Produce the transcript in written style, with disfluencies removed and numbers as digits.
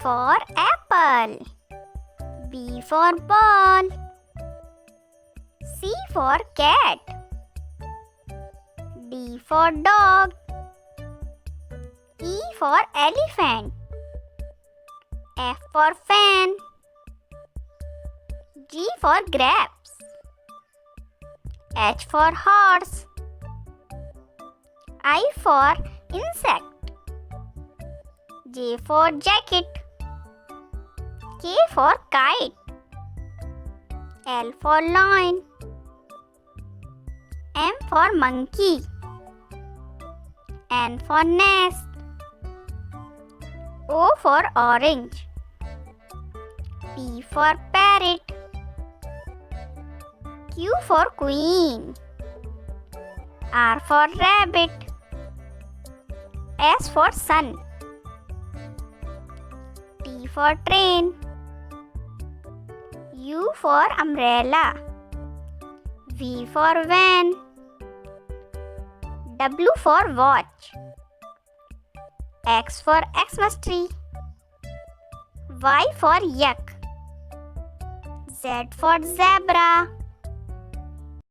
for apple. B for ball. C for cat. D for dog. E for elephant. F for fan. G for grapes. H for horse. I for insect. J for jacket. K for kite. L for lion. M for monkey. N for nest. O for orange. P for parrot. Q for queen. R for rabbit. S for sun. T for train. U for umbrella. V for van. W for watch. X for Xmas tree. Y for yak. Z for zebra.